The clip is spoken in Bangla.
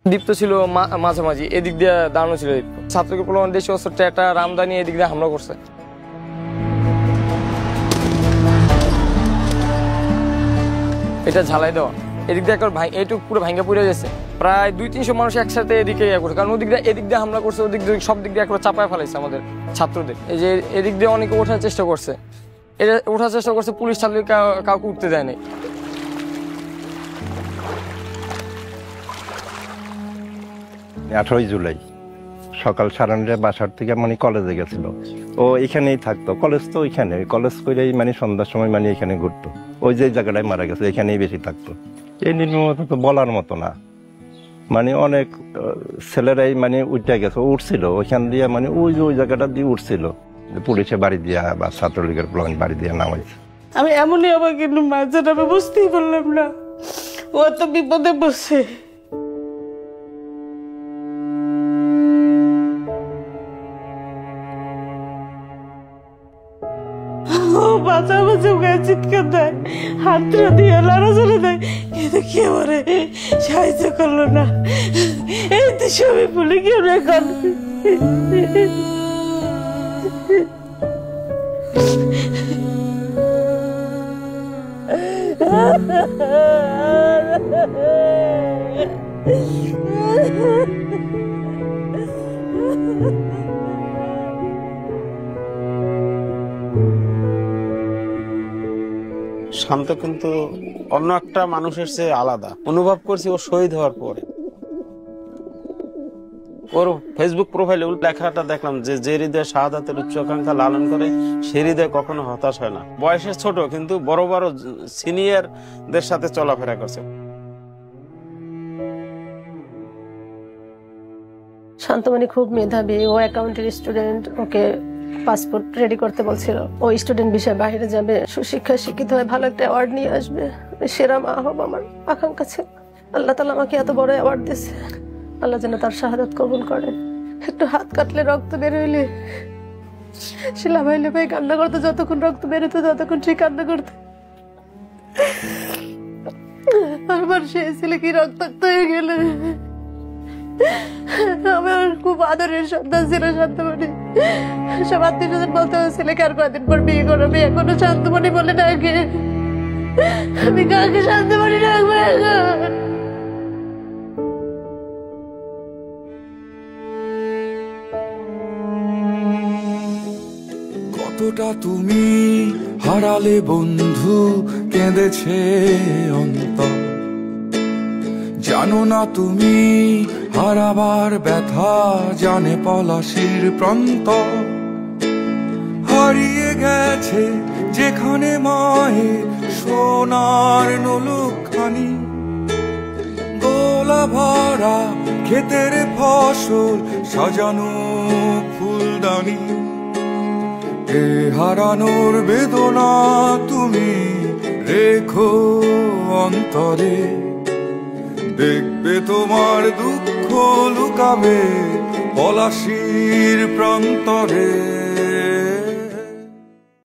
দীপ্ত ছিল মাঝামাঝি, এদিক দিয়ে দাঁড়ানো ছিল দীপ্ত। ছাত্রকে প্রলোভন দেশীয় অস্ত্র টেটা রামদানি এদিক দিয়ে হামলা করছে। এটা ঝালাই দেওয়া, এদিক দিয়ে একবার এইটুকু পুরো ভাঙ্গা পুড়ে গেছে। প্রায় 200-300 মানুষ একসাথে এদিকে করছে, কারণ এদিক দিয়ে হামলা করছে, ওদিক দিয়ে সব দিক দিয়ে একবার চাপায় ফেলাইছে আমাদের ছাত্রদের। এই যে এদিক দিয়ে অনেকে ওঠার চেষ্টা করছে, এটা ওঠার চেষ্টা করছে, পুলিশ ছাত্র কাউকে উঠতে দেয় নাই। 18 জুলাই সকাল 9:30 বাসার থেকে মানে কলেজে গেছিল। ও এখানেই থাকতো, কলেজ তো ওইখানে, কলেজ করেই মানে সন্ধ্যার সময় মানে এখানে ঘুরতো। ওই যে জায়গাটায় মারা গেছে এখানেই বেশি থাকতো। এই নির্মমতা তো বলার মতো না, মানে অনেক ছেলেরাই মানে উঠে গেছে, উঠছিল ওইখান দিয়ে, মানে ওই জায়গাটা দিয়ে উঠছিল, পুলিশে বাড়ি দিয়া বা ছাত্রলীগের প্লান বাড়ি দিয়ে নামাইছে। আমি এমনই আমার কিন্তু মাঝে আমি বুঝতেই পারলাম না, ও তো বিপদে বসে। বাঁচা বাঁচা গায়ে চিৎকার দেয়, হাতটা দিয়ে লড়াচড়া দেয়, কিন্তু কেউ ওরে সাহায্য করলো না। এই তো সবই ভুলে গেল এখন। শান্ত কিন্তু অন্য একটা মানুষের চেয়ে আলাদা অনুভব করছি ও শহীদ হওয়ার পরে। ওর ফেসবুক প্রোফাইলে লেখাটা দেখলাম যে হৃদয় শাহাদাতের উচ্চাকাঙ্ক্ষা লালন করে সে হৃদয় কখনো হতাশ হয় না। বয়সে ছোট কিন্তু বড় বড় সিনিয়রদের সাথে চলাফেরা করছে। শান্তমণি খুব মেধাবী, ও অ্যাকাউন্টের স্টুডেন্ট, ওকে পাসপোর্ট রেডি করতে বলছিল। ও স্টুডেন্ট বিষয়ে বাইরে যাবে, সুশিক্ষায় শিক্ষিত হয়ে ভালো একটা অ্যাওয়ার্ড নিয়ে আসবে, সেরা মা হব আমার আকাঙ্ক্ষা ছিল। আল্লাহ তাআলা আমাকে এত বড় অ্যাওয়ার্ড দিয়েছে, আল্লাহ যেন তার শাহাদাত কবুল করেন। একটু হাত কাটলে রক্ত বের হইলে শিলা ভাইলে ভাই কান্না করতে, যতক্ষণ রক্ত বেরোতো ততক্ষণ সে কান্না করতে। আমার সেই ছেলে কি রক্তাক্ত হয়ে গেলে। আমার খুব আদরের সন্তান ছিল শান্তমণি। সব আত্মীয়স্বজন বলতে ছেলেকে আর কয়েকদিন পর বিয়ে করবে, এখনো শান্তমণি বলে ডাকে। আমি কাকে শান্তমণি ডাকবো এখন? কতটা তুমি হারালে বন্ধু, কেঁদেছে অন্তর। জানো না তুমি হারাবার ব্যথা, জানে পলাশির প্রান্ত। হারিয়ে গেছে যেখানে মায়ের সোনার নলুকখানি, দোলা ভরা ক্ষেতের ফসল, সাজানো ফুলদানি। এ হারানোর বেদনা তুমি রেখো অন্তরে, দেখবে তোমার দুঃখ লুকাবে পলাশির প্রান্তরে।